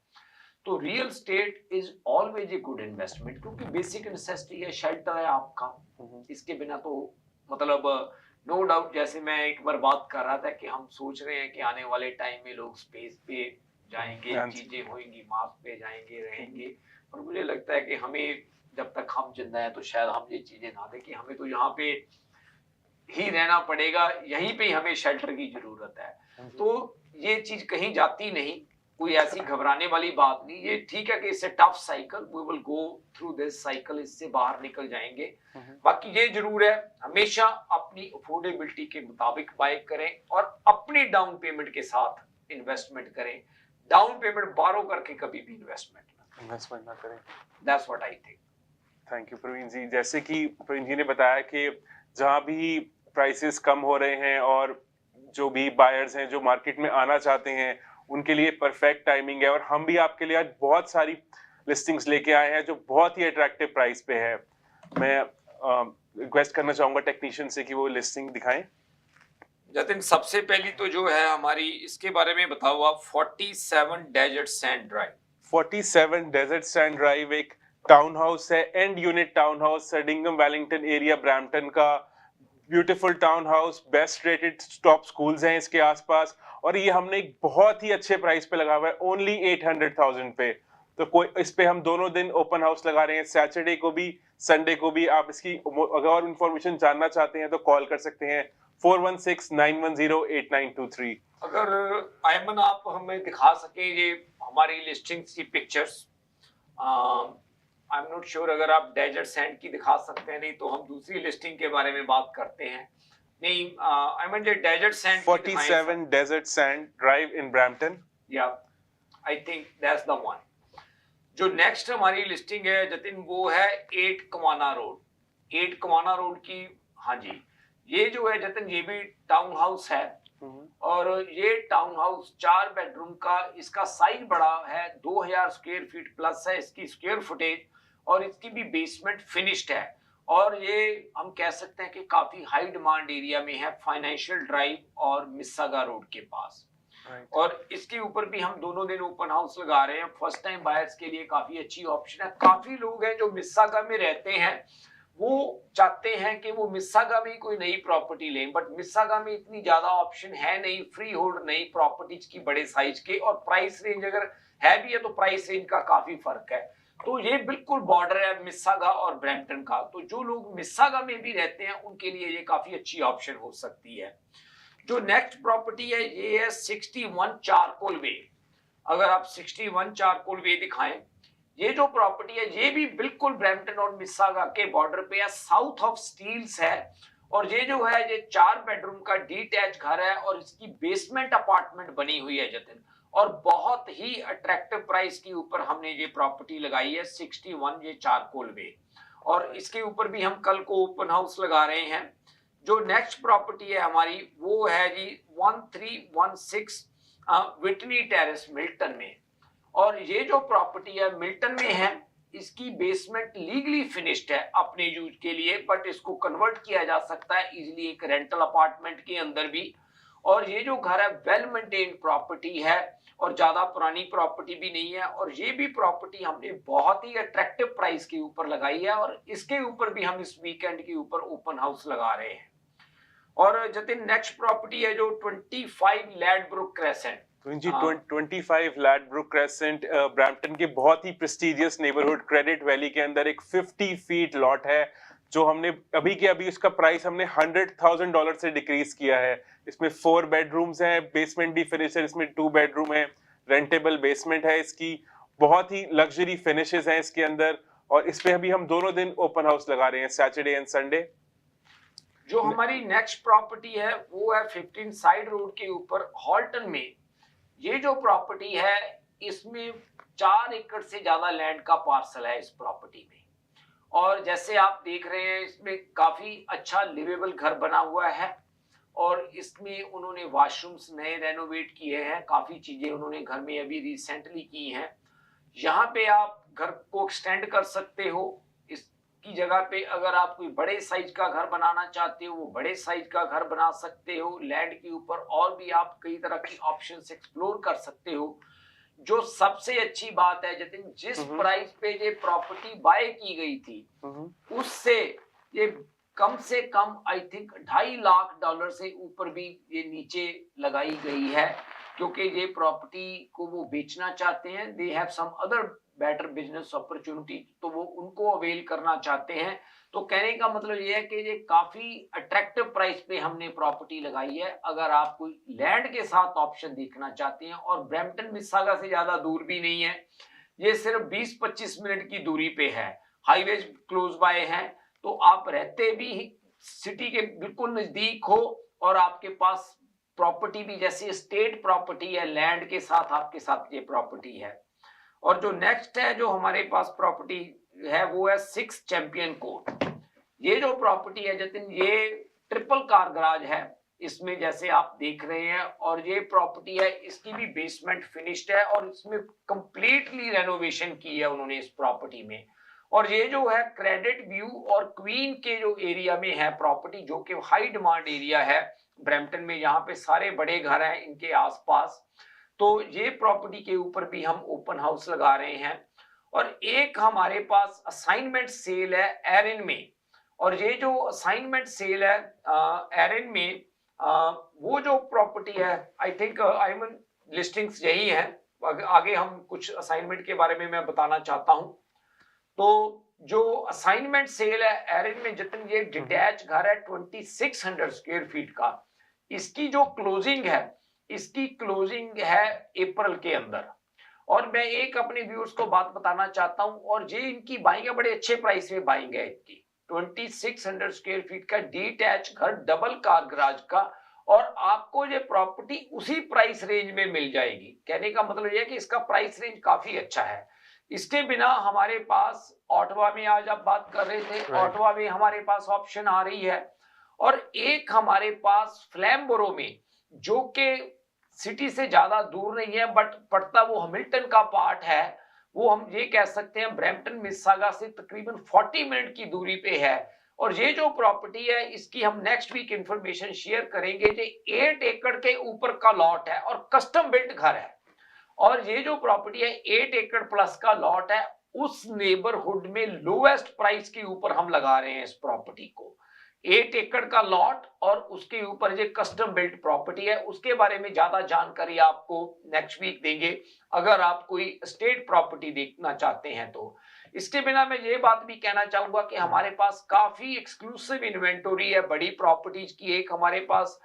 तो real estate is always a good investment, क्योंकि बेसिक नेसेसिटी है, शेल्टर है आपका, इसके बिना तो मतलब नो डाउट, जैसे मैं एक बार बात कर रहा था कि हम सोच रहे हैं कि आने वाले टाइम में लोग स्पेस पे जाएंगे, चीजें होंगी, मार्स पे जाएंगे, रहेंगे, और मुझे लगता है कि हमें जब तक हम जिंदा हैं तो शायद हम ये चीजें ना देखें, हमें तो यहाँ पे ही रहना पड़ेगा, यहीं पे हमें शेल्टर की जरूरत है। तो ये चीज कहीं जाती नहीं, कोई ऐसी घबराने वाली बात नहीं। ये ठीक है कि इससे tough cycle, we will go through this cycle, इससे बाहर निकल जाएंगे। बाकी ये जरूर है, हमेशा अपनी अफोर्डेबिलिटी के मुताबिक बाय करें और अपनी डाउन पेमेंट के साथ इन्वेस्टमेंट करें। डाउन पेमेंट बारो करके कभी भी इन्वेस्टमेंट ना करें। That's what I think. Thank you Praveen ji. जैसे कि प्रवीण जी ने बताया कि जहाँ भी प्राइसेस कम हो रहे हैं और जो भी बायर्स हैं जो मार्केट में आना चाहते हैं, उनके लिए परफेक्ट टाइमिंग है, और हम भी आपके लिए आज बहुत सारी लिस्टिंग्स लेके आए हैं जो बहुत ही अट्रैक्टिव प्राइस पे है। मैं रिक्वेस्ट करना चाहूंगा टेक्नीशियन से कि वो लिस्टिंग दिखाएं। जतिन, सबसे पहली तो जो है हमारी, इसके बारे में बताओ आप। 47 desert sand drive. 47 desert sand drive एक टाउन हाउस है, end unit town house, Sandringham Wellington area Brampton का beautiful town house. Best rated top schools हैं इसके आसपास, और ये हमने एक बहुत ही अच्छे प्राइस पे लगा हुआ है, ओनली 800,000 पे। तो कोई इस पे हम दोनों दिन ओपन हाउस लगा रहे हैं, सैटरडे को भी संडे को भी। आप इसकी अगर और इन्फॉर्मेशन जानना चाहते हैं तो कॉल कर सकते हैं 4169108923। अगर आयमन आप हमें दिखा सके ये हमारी लिस्टिंग्स की pictures. I am not sure अगर आप डेजर्ट सैंड की दिखा सकते हैं, नहीं तो हम दूसरी लिस्टिंग के बारे में बात करते हैं। नहीं, I mean desert sand 47 Desert Sand Drive in Brampton. या I think that's the one. जो नेक्स्ट हमारी लिस्टिंग है जतिन वो है 8 कमाना रोड। 8 कमाना रोड की, हाँ जी, ये जो है जतिन ये भी टाउन हाउस है और ये टाउन हाउस 4 बेडरूम का, इसका साइज बड़ा है, 2000 स्क्वायर फीट प्लस है इसकी स्क्वायर फुटेज और इसकी भी बेसमेंट फिनिश्ड है और ये हम कह सकते हैं कि काफी हाई डिमांड एरिया में है, फाइनेंशियल ड्राइव और मिस्सागा रोड के पास। और इसके ऊपर भी हम दोनों दिन ओपन हाउस लगा रहे हैं। फर्स्ट टाइम बायर्स के लिए काफी अच्छी ऑप्शन है। काफी लोग हैं जो मिस्सागा में रहते हैं, वो चाहते हैं कि वो मिस्सागा में कोई नई प्रॉपर्टी लें, बट मिस्सागा में इतनी ज्यादा ऑप्शन है नहीं, फ्री होल्ड नई प्रॉपर्टीज की बड़े साइज के, और प्राइस रेंज अगर है भी है तो प्राइस रेंज का काफी फर्क है। तो ये बिल्कुल बॉर्डर है मिस्सागा और ब्रैम्पटन का, तो जो लोग मिस्सागा में भी रहते हैं उनके लिए ये काफी अच्छी ऑप्शन हो सकती है। जो नेक्स्ट प्रॉपर्टी है ये है 61 चारकोल वे। अगर आप 61 चारकोल वे दिखाएं, ये जो प्रॉपर्टी है ये भी बिल्कुल ब्रैम्पटन और मिस्सागा के बॉर्डर पे है, साउथ ऑफ स्टील्स है और ये जो है ये 4 बेडरूम का डीटैच घर है और इसकी बेसमेंट अपार्टमेंट बनी हुई है जतिन, और बहुत ही अट्रैक्टिव प्राइस के ऊपर हमने ये प्रॉपर्टी लगाई है 61 ये चारकोल वे, और इसके ऊपर भी हम कल को ओपन हाउस लगा रहे हैं। जो नेक्स्ट प्रॉपर्टी है हमारी वो है जी 1316 विटनी टेरेस मिल्टन में, और ये जो प्रॉपर्टी है मिल्टन में है, इसकी बेसमेंट लीगली फिनिश्ड है अपने यूज के लिए, बट इसको कन्वर्ट किया जा सकता है इजीली एक रेंटल अपार्टमेंट के अंदर भी। और ये जो घर है वेल मेंटेन्ड प्रॉपर्टी है और ज्यादा पुरानी प्रॉपर्टी भी नहीं है, और ये भी प्रॉपर्टी हमने बहुत ही अट्रैक्टिव प्राइस के ऊपर लगाई है और इसके ऊपर भी हम इस वीकेंड के ऊपर ओपन हाउस लगा रहे हैं। और जतिन नेक्स्ट प्रॉपर्टी है जो 25 लैडब्रुक क्रेसेंट। 25 लैडब्रुक क्रेसेंट ब्रैम्पटन के बहुत ही प्रेस्टिजियस नेबरहुड क्रेडिट वैली के अंदर एक 50 फीट लॉट है, जो हमने अभी के अभी उसका प्राइस हमने $100,000 से डिक्रीज किया है। इसमें 4 बेडरूम्स हैं, बेसमेंट भी फिनिश है, इसमें 2 बेडरूम है, रेंटेबल बेसमेंट है इसकी, बहुत ही लग्जरी फिनिशेस हैं इसके अंदर, और इस पे अभी हम दोनों दिन ओपन हाउस लगा रहे हैं, सैटरडे एंड संडे। जो हमारी नेक्स्ट प्रॉपर्टी है वो है 15 साइड रोड के ऊपर हॉल्टन में। ये जो प्रॉपर्टी है इसमें 4 एकड़ से ज्यादा लैंड का पार्सल है इस प्रॉपर्टी में, और जैसे आप देख रहे हैं इसमें काफी अच्छा लिवेबल घर बना हुआ है और इसमें उन्होंने वॉशरूम्स नए रेनोवेट किए हैं, काफी चीजें उन्होंने घर में अभी रिसेंटली की हैं। यहाँ पे आप घर को एक्सटेंड कर सकते हो, इसकी जगह पे अगर आप कोई बड़े साइज का घर बनाना चाहते हो वो बड़े साइज का घर बना सकते हो। लैंड के ऊपर और भी आप कई तरह की ऑप्शंस एक्सप्लोर कर सकते हो। जो सबसे अच्छी बात है जतिन, जिस प्राइस पे ये प्रॉपर्टी बाय की गई थी उससे ये कम से कम आई थिंक $2.5 लाख से ऊपर भी ये नीचे लगाई गई है, क्योंकि ये प्रॉपर्टी को वो बेचना चाहते हैं। They have some other better business opportunity, तो वो उनको अवेल करना चाहते हैं। तो कहने का मतलब ये है कि ये काफी अट्रैक्टिव प्राइस पे हमने प्रॉपर्टी लगाई है। अगर आप कोई लैंड के साथ ऑप्शन देखना चाहते हैं, और ब्रैम्पटन मिस्सागा से ज्यादा दूर भी नहीं है, ये सिर्फ 20-25 मिनट की दूरी पे है, हाईवे क्लोज बाय है, तो आप रहते भी सिटी के बिल्कुल नजदीक हो और आपके पास प्रॉपर्टी भी जैसे स्टेट प्रॉपर्टी है, लैंड के साथ आपके साथ ये प्रॉपर्टी है। और जो नेक्स्ट है जो हमारे पास प्रॉपर्टी है वो है 6 चैंपियन कोर्ट। ये जो प्रॉपर्टी है जतिन, ये ट्रिपल कार गराज है इसमें, जैसे आप देख रहे हैं, और ये प्रॉपर्टी है इसकी भी बेसमेंट फिनिश्ड है और इसमें कंप्लीटली रेनोवेशन की है उन्होंने इस प्रॉपर्टी में। और ये जो है क्रेडिट व्यू और क्वीन के जो एरिया में है प्रॉपर्टी, जो कि हाई डिमांड एरिया है ब्रैम्पटन में, यहाँ पे सारे बड़े घर हैं इनके आसपास। तो ये प्रॉपर्टी के ऊपर भी हम ओपन हाउस लगा रहे हैं। और एक हमारे पास असाइनमेंट सेल है एरिन में, और ये जो असाइनमेंट सेल है एरिन में, वो जो प्रॉपर्टी है I think I mean listings यही है, आगे हम कुछ असाइनमेंट के बारे में मैं बताना चाहता हूं। तो जो असाइनमेंट सेल है एरिन में जितने ये डिटैच घर है 2600 स्क्वायर फीट का, इसकी जो क्लोजिंग है, इसकी क्लोजिंग है अप्रैल के अंदर। और मैं एक अपने व्यूअर्स को बात बताना चाहता हूं, और ये इनकी बाइंग है, बड़े अच्छे प्राइस में बाइंग है इनकी, 2600 स्क्वायर फीट का डिटैच घर, डबल कार गराज का, और आपको ये प्रॉपर्टी उसी प्राइस रेंज में मिल जाएगी। कहने का मतलब यह है कि इसका प्राइस रेंज काफी अच्छा है। इसके बिना हमारे पास ऑटवा में, आज आप बात कर रहे थे, ऑटवा में हमारे पास ऑप्शन आ रही है, और एक हमारे पास फ्लैम्बोरो में, जो कि सिटी से ज्यादा दूर नहीं है बट पड़ता वो हैमिल्टन का पार्ट है, वो हम ये कह सकते हैं ब्रैम्पटन मिसिसागा से तकरीबन 40 मिनट की दूरी पे है। और ये जो प्रॉपर्टी है इसकी हम नेक्स्ट वीक इंफॉर्मेशन शेयर करेंगे। ये 8 एकड़ के ऊपर का लॉट है और कस्टम बिल्ट घर है, और ये जो प्रॉपर्टी है 8 एकड़ प्लस का लॉट है, उस नेबरहुड में लोएस्ट प्राइस के ऊपर हम लगा रहे हैं इस प्रॉपर्टी को। 8 एकड़ का लॉट और उसके ऊपर ये कस्टम बिल्ट प्रॉपर्टी है। उसके बारे में ज्यादा जानकारी आपको नेक्स्ट वीक देंगे अगर आप कोई स्टेट प्रॉपर्टी देखना चाहते हैं तो। इसके बिना मैं ये बात भी कहना चाहूंगा कि हमारे पास काफी एक्सक्लूसिव इन्वेंटोरी है बड़ी प्रॉपर्टीज की। एक हमारे पास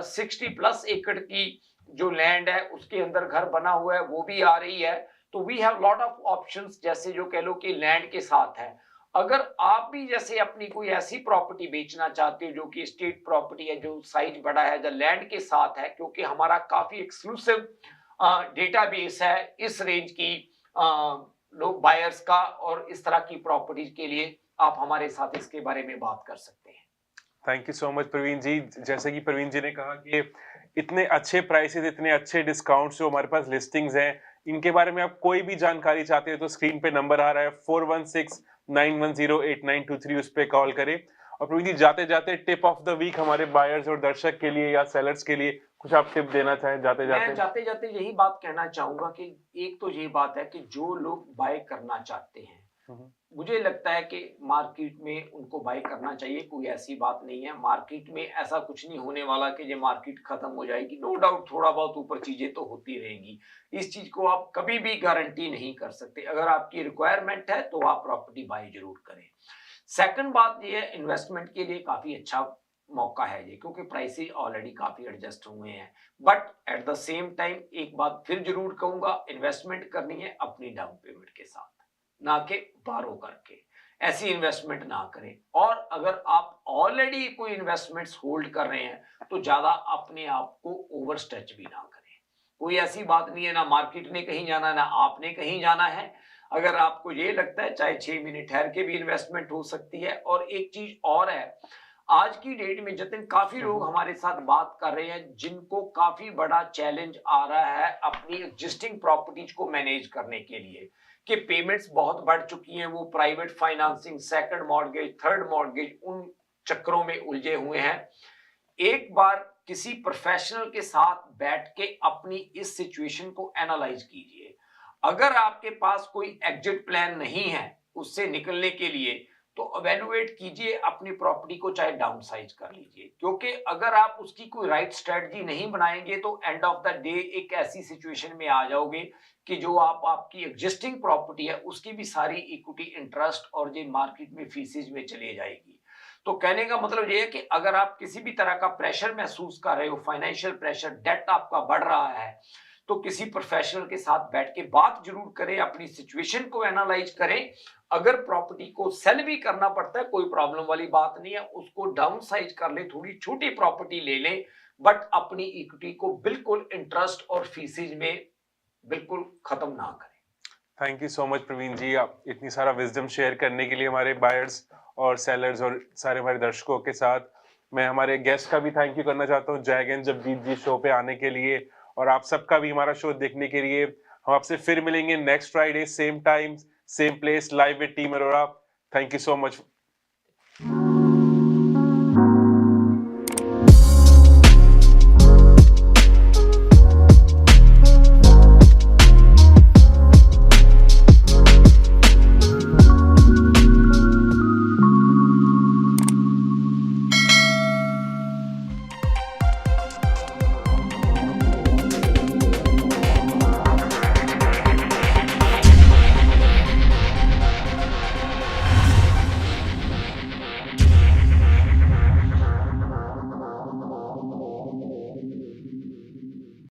60+ एकड़ की जो लैंड है उसके अंदर घर बना हुआ है, वो भी आ रही है। तो we have lot of options, जैसे जो कह लो कि लैंड के साथ है। अगर आप भी जैसे अपनी कोई ऐसी प्रॉपर्टी बेचना चाहते हो जो कि स्टेट प्रॉपर्टी है, जो साइज बड़ा है, जो लैंड के साथ है, क्योंकि हमारा काफी एक्सक्लूसिव डेटाबेस है इस रेंज की लोग बायर्स का, और इस तरह की प्रॉपर्टीज के लिए आप हमारे साथ इसके बारे में बात कर सकते हैं। Thank you so much Praveen ji. जैसे कि प्रवीण जी ने कहा कि इतने अच्छे प्राइसेस, इतने अच्छे डिस्काउंट्स जो हमारे पास लिस्टिंग्स हैं, इनके बारे में आप कोई भी जानकारी चाहते हो तो स्क्रीन पे नंबर आ रहा है 4169108923, उस पे कॉल करें। और प्रवीण जी, जाते जाते टिप ऑफ द वीक हमारे बायर्स और दर्शक के लिए या सेलर्स के लिए कुछ आप टिप देना चाहें जाते जाते? मैं जाते जाते यही बात कहना चाहूंगा कि एक तो ये बात है कि जो लोग बाय करना चाहते हैं, मुझे लगता है कि मार्केट में उनको बाय करना चाहिए। कोई ऐसी बात नहीं है, मार्केट में ऐसा कुछ नहीं होने वाला कि ये मार्केट खत्म हो जाएगी। नो डाउट थोड़ा बहुत ऊपर चीजें तो होती रहेंगी, इस चीज को आप कभी भी गारंटी नहीं कर सकते। अगर आपकी रिक्वायरमेंट है तो आप प्रॉपर्टी बाय जरूर करें। सेकंड बात ये है, इन्वेस्टमेंट के लिए काफी अच्छा मौका है ये, क्योंकि प्राइसेस ऑलरेडी काफी एडजस्ट हुए हैं। But at the same time एक बात फिर जरूर कहूंगा, इन्वेस्टमेंट करनी है अपनी डाउन पेमेंट के साथ, ना कि बारो करके। ऐसी इन्वेस्टमेंट ना करें। और अगर आप ऑलरेडी कोई इन्वेस्टमेंट्स होल्ड कर रहे हैं तो ज्यादा अपने आप को ओवर स्ट्रेच भी ना करें। कोई ऐसी बात नहीं है, ना मार्केट ने कहीं जाना, ना आपने कहीं जाना है। अगर आपको ये लगता है चाहे 6 महीने ठहर के भी इन्वेस्टमेंट हो सकती है। और एक चीज और है, आज की डेट में जतिन काफी लोग हमारे साथ बात कर रहे हैं जिनको काफी बड़ा चैलेंज आ रहा है अपनी एग्जिस्टिंग प्रॉपर्टीज को मैनेज करने के लिए, कि पेमेंट्स बहुत बढ़ चुकी हैं, वो private financing, second mortgage, third mortgage, उन चक्करों में उलझे हुए हैं। एक बार किसी प्रोफेशनल के साथ बैठ के अपनी इस सिचुएशन को एनालाइज कीजिए। अगर आपके पास कोई एग्जिट प्लान नहीं है उससे निकलने के लिए, तो एवेलुएट कीजिए अपनी प्रॉपर्टी को, चाहे डाउनसाइज कर लीजिए। क्योंकि अगर आप उसकी कोई राइट स्ट्रेटजी नहीं बनाएंगे तो एंड ऑफ द डे एक ऐसी सिचुएशन में आ जाओगे कि जो आपकी एग्जिस्टिंग प्रॉपर्टी है उसकी भी सारी इक्विटी, इंटरेस्ट और जो मार्केट में फीसेज में चले जाएगी। तो कहने का मतलब ये है कि अगर आप किसी भी तरह का प्रेशर महसूस कर रहे हो, फाइनेंशियल प्रेशर, डेट आपका बढ़ रहा है, तो किसी प्रोफेशनल के साथ बैठ के बात जरूर करें, अपनी सिचुएशन को एनालाइज करें। अगर प्रॉपर्टी को सेल भी करना पड़ता है, कोई प्रॉब्लम वाली बात नहीं है, उसको डाउन साइज कर ले, थोड़ी छोटी प्रॉपर्टी ले लें, बट अपनी इक्विटी को बिल्कुल इंटरेस्ट और फीसेज में बिल्कुल खत्म ना करें। Thank you so much Praveen ji, आप इतनी सारा विजडम शेयर करने के लिए हमारे बायर्स और सेलर्स और सारे हमारे दर्शकों के साथ। मैं हमारे गेस्ट का भी थैंक यू करना चाहता हूँ, जयगन जगजीत जी, शो पे आने के लिए, और आप सबका भी हमारा शो देखने के लिए। हम आपसे फिर मिलेंगे next Friday, same time same place, live with team Arora. Thank you so much